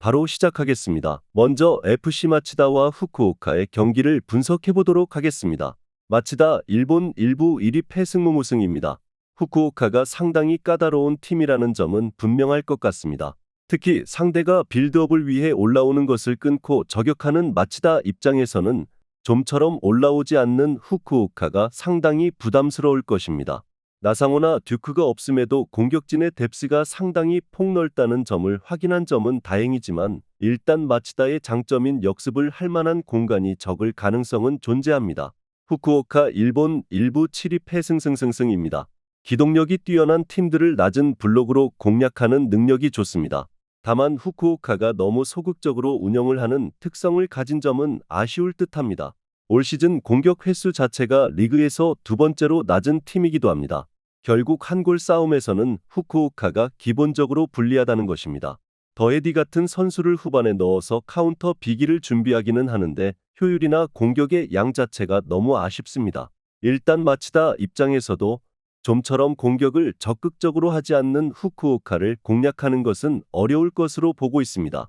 바로 시작하겠습니다. 먼저 FC 마치다와 후쿠오카의 경기를 분석해 보도록 하겠습니다. 마치다 일본 1부 1위 패승무 무승입니다. 후쿠오카가 상당히 까다로운 팀이라는 점은 분명할 것 같습니다. 특히 상대가 빌드업을 위해 올라오는 것을 끊고 저격하는 마치다 입장에서는 좀처럼 올라오지 않는 후쿠오카가 상당히 부담스러울 것입니다. 나상호나 듀크가 없음에도 공격진의 뎁스가 상당히 폭넓다는 점을 확인한 점은 다행이지만 일단 마치다의 장점인 역습을 할 만한 공간이 적을 가능성은 존재합니다. 후쿠오카 일본 1부 7위 패승승승승입니다. 기동력이 뛰어난 팀들을 낮은 블록으로 공략하는 능력이 좋습니다. 다만 후쿠오카가 너무 소극적으로 운영을 하는 특성을 가진 점은 아쉬울 듯합니다. 올 시즌 공격 횟수 자체가 리그에서 두 번째로 낮은 팀이기도 합니다. 결국 한 골 싸움에서는 후쿠오카가 기본적으로 불리하다는 것입니다. 더헤디 같은 선수를 후반에 넣어서 카운터 비기를 준비하기는 하는데 효율이나 공격의 양 자체가 너무 아쉽습니다. 일단 마치다 입장에서도 좀처럼 공격을 적극적으로 하지 않는 후쿠오카를 공략하는 것은 어려울 것으로 보고 있습니다.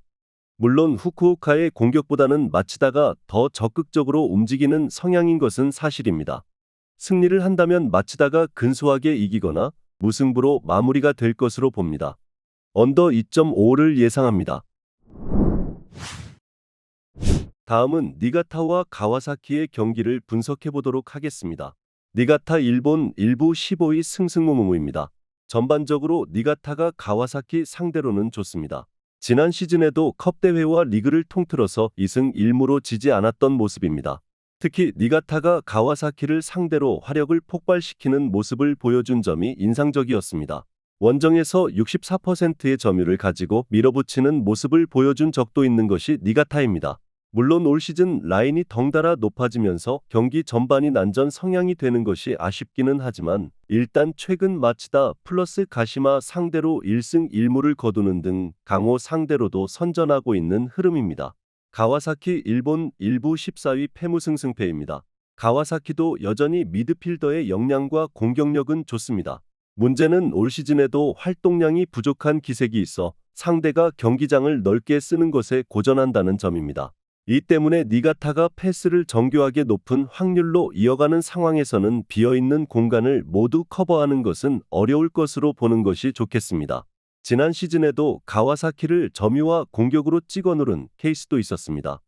물론 후쿠오카의 공격보다는 마치다가 더 적극적으로 움직이는 성향인 것은 사실입니다. 승리를 한다면 마치다가 근소하게 이기거나 무승부로 마무리가 될 것으로 봅니다. 언더 2.5를 예상합니다. 다음은 니가타와 가와사키의 경기를 분석해 보도록 하겠습니다. 니가타 일본 1부 15위 승승무무입니다. 전반적으로 니가타가 가와사키 상대로는 좋습니다. 지난 시즌에도 컵 대회와 리그를 통틀어서 2승 1무로 지지 않았던 모습입니다. 특히 니가타가 가와사키를 상대로 화력을 폭발시키는 모습을 보여준 점이 인상적이었습니다. 원정에서 64%의 점유율을 가지고 밀어붙이는 모습을 보여준 적도 있는 것이 니가타입니다. 물론 올 시즌 라인이 덩달아 높아지면서 경기 전반이 난전 성향이 되는 것이 아쉽기는 하지만 일단 최근 마치다 플러스 가시마 상대로 1승 1무를 거두는 등 강호 상대로도 선전하고 있는 흐름입니다. 가와사키 일본 1부 14위 패무승승패입니다. 가와사키도 여전히 미드필더의 역량과 공격력은 좋습니다. 문제는 올 시즌에도 활동량이 부족한 기색이 있어 상대가 경기장을 넓게 쓰는 것에 고전한다는 점입니다. 이 때문에 니가타가 패스를 정교하게 높은 확률로 이어가는 상황에서는 비어있는 공간을 모두 커버하는 것은 어려울 것으로 보는 것이 좋겠습니다. 지난 시즌에도 가와사키를 점유와 공격으로 찍어 누른 케이스도 있었습니다.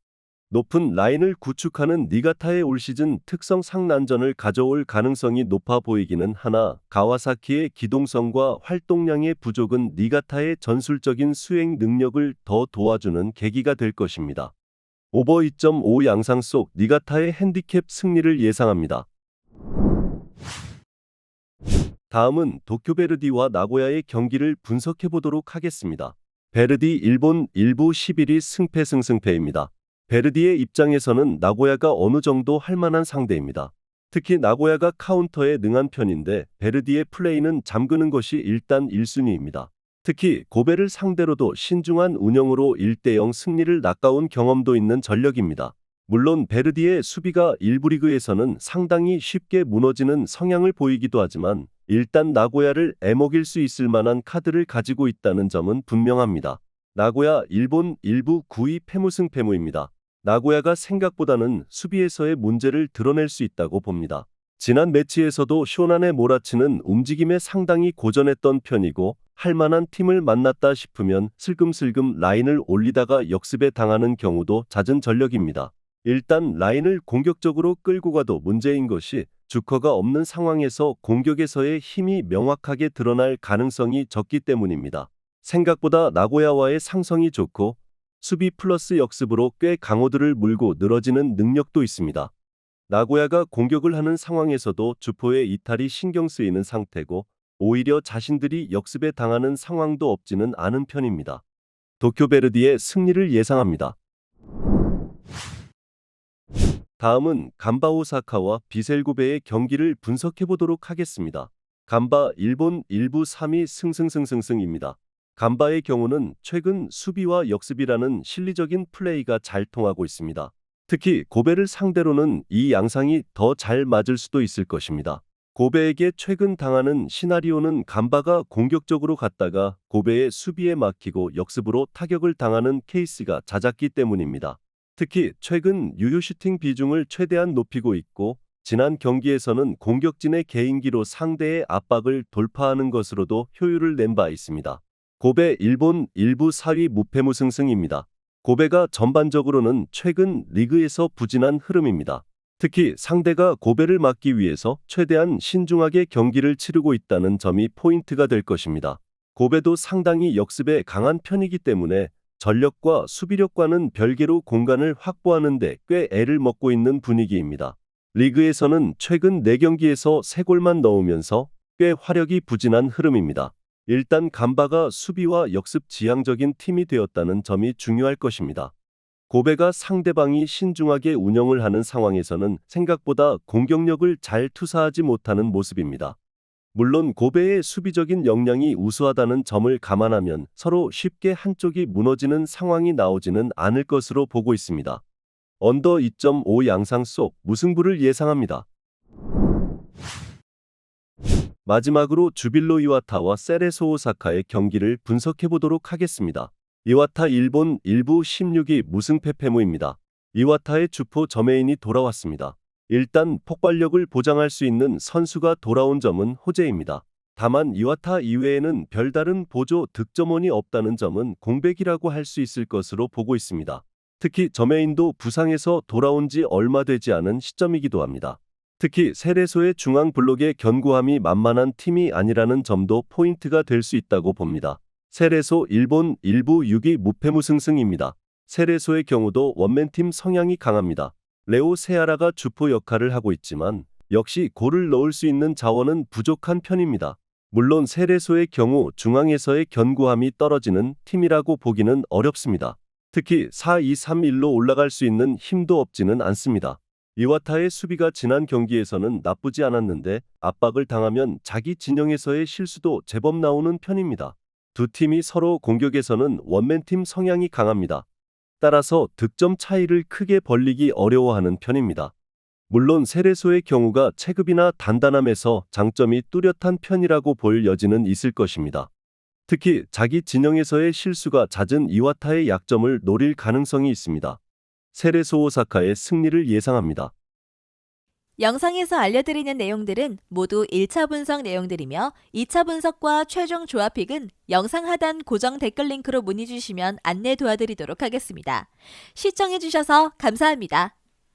높은 라인을 구축하는 니가타의 올 시즌 특성 상난전을 가져올 가능성이 높아 보이기는 하나 가와사키의 기동성과 활동량의 부족은 니가타의 전술적인 수행 능력을 더 도와주는 계기가 될 것입니다. 오버 2.5 양상 속 니가타의 핸디캡 승리를 예상합니다. 다음은 도쿄베르디와 나고야의 경기를 분석해 보도록 하겠습니다. 베르디 일본 1부 11위 승패승승패입니다. 베르디의 입장에서는 나고야가 어느 정도 할 만한 상대입니다. 특히 나고야가 카운터에 능한 편인데 베르디의 플레이는 잠그는 것이 일단 1순위입니다. 특히 고베를 상대로도 신중한 운영으로 1대0 승리를 낚아온 경험도 있는 전력입니다. 물론 베르디의 수비가 일부 리그에서는 상당히 쉽게 무너지는 성향을 보이기도 하지만 일단 나고야를 애먹일 수 있을 만한 카드를 가지고 있다는 점은 분명합니다. 나고야 일본 1부 9위 패무승패무입니다. 나고야가 생각보다는 수비에서의 문제를 드러낼 수 있다고 봅니다. 지난 매치에서도 쇼난에 몰아치는 움직임에 상당히 고전했던 편이고 할만한 팀을 만났다 싶으면 슬금슬금 라인을 올리다가 역습에 당하는 경우도 잦은 전력입니다. 일단 라인을 공격적으로 끌고 가도 문제인 것이 주커가 없는 상황에서 공격에서의 힘이 명확하게 드러날 가능성이 적기 때문입니다. 생각보다 나고야와의 상성이 좋고 수비 플러스 역습으로 꽤 강호들을 물고 늘어지는 능력도 있습니다. 나고야가 공격을 하는 상황에서도 주포의 이탈이 신경 쓰이는 상태고 오히려 자신들이 역습에 당하는 상황도 없지는 않은 편입니다. 도쿄베르디의 승리를 예상합니다. 다음은 간바 오사카와 비셀고베의 경기를 분석해 보도록 하겠습니다. 간바 일본 1부 3위 승승승승승입니다. 간바의 경우는 최근 수비와 역습이라는 실리적인 플레이가 잘 통하고 있습니다. 특히 고베를 상대로는 이 양상이 더 잘 맞을 수도 있을 것입니다. 고베에게 최근 당하는 시나리오는 간바가 공격적으로 갔다가 고베의 수비에 막히고 역습으로 타격을 당하는 케이스가 잦았기 때문입니다. 특히 최근 유효 슈팅 비중을 최대한 높이고 있고 지난 경기에서는 공격진의 개인기로 상대의 압박을 돌파하는 것으로도 효율을 낸 바 있습니다. 고베 일본 1부 4위 무패무승승입니다. 고베가 전반적으로는 최근 리그에서 부진한 흐름입니다. 특히 상대가 고베를 막기 위해서 최대한 신중하게 경기를 치르고 있다는 점이 포인트가 될 것입니다. 고베도 상당히 역습에 강한 편이기 때문에 전력과 수비력과는 별개로 공간을 확보하는 데 꽤 애를 먹고 있는 분위기입니다. 리그에서는 최근 4경기에서 3골만 넣으면서 꽤 화력이 부진한 흐름입니다. 일단 간바가 수비와 역습 지향적인 팀이 되었다는 점이 중요할 것입니다. 고베가 상대방이 신중하게 운영을 하는 상황에서는 생각보다 공격력을 잘 투사하지 못하는 모습입니다. 물론 고베의 수비적인 역량이 우수하다는 점을 감안하면 서로 쉽게 한쪽이 무너지는 상황이 나오지는 않을 것으로 보고 있습니다. 언더 2.5 양상 속 무승부를 예상합니다. 마지막으로 주빌로 이와타와 세레소 오사카의 경기를 분석해 보도록 하겠습니다. 이와타 일본 1부 16위 무승패패무입니다. 이와타의 주포 저메인이 돌아왔습니다. 일단 폭발력을 보장할 수 있는 선수가 돌아온 점은 호재입니다. 다만 이와타 이외에는 별다른 보조 득점원이 없다는 점은 공백이라고 할 수 있을 것으로 보고 있습니다. 특히 저메인도 부상에서 돌아온 지 얼마 되지 않은 시점이기도 합니다. 특히 세레소의 중앙 블록의 견고함이 만만한 팀이 아니라는 점도 포인트가 될 수 있다고 봅니다. 세레소 일본 1부 6위 무패무승승입니다. 세레소의 경우도 원맨팀 성향이 강합니다. 레오 세아라가 주포 역할을 하고 있지만 역시 골을 넣을 수 있는 자원은 부족한 편입니다. 물론 세레소의 경우 중앙에서의 견고함이 떨어지는 팀이라고 보기는 어렵습니다. 특히 4-2-3-1로 올라갈 수 있는 힘도 없지는 않습니다. 이와타의 수비가 지난 경기에서는 나쁘지 않았는데 압박을 당하면 자기 진영에서의 실수도 제법 나오는 편입니다. 두 팀이 서로 공격에서는 원맨팀 성향이 강합니다. 따라서 득점 차이를 크게 벌리기 어려워하는 편입니다. 물론 세레소의 경우가 체급이나 단단함에서 장점이 뚜렷한 편이라고 볼 여지는 있을 것입니다. 특히 자기 진영에서의 실수가 잦은 이와타의 약점을 노릴 가능성이 있습니다. 세레소 오사카의 승리를 예상합니다. 영상에서 알려드리는 내용들은 모두 1차 분석 내용들이며 2차 분석과 최종 조합픽은 영상 하단 고정 댓글 링크로 문의 주시면 안내 도와드리도록 하겠습니다. 시청해주셔서 감사합니다.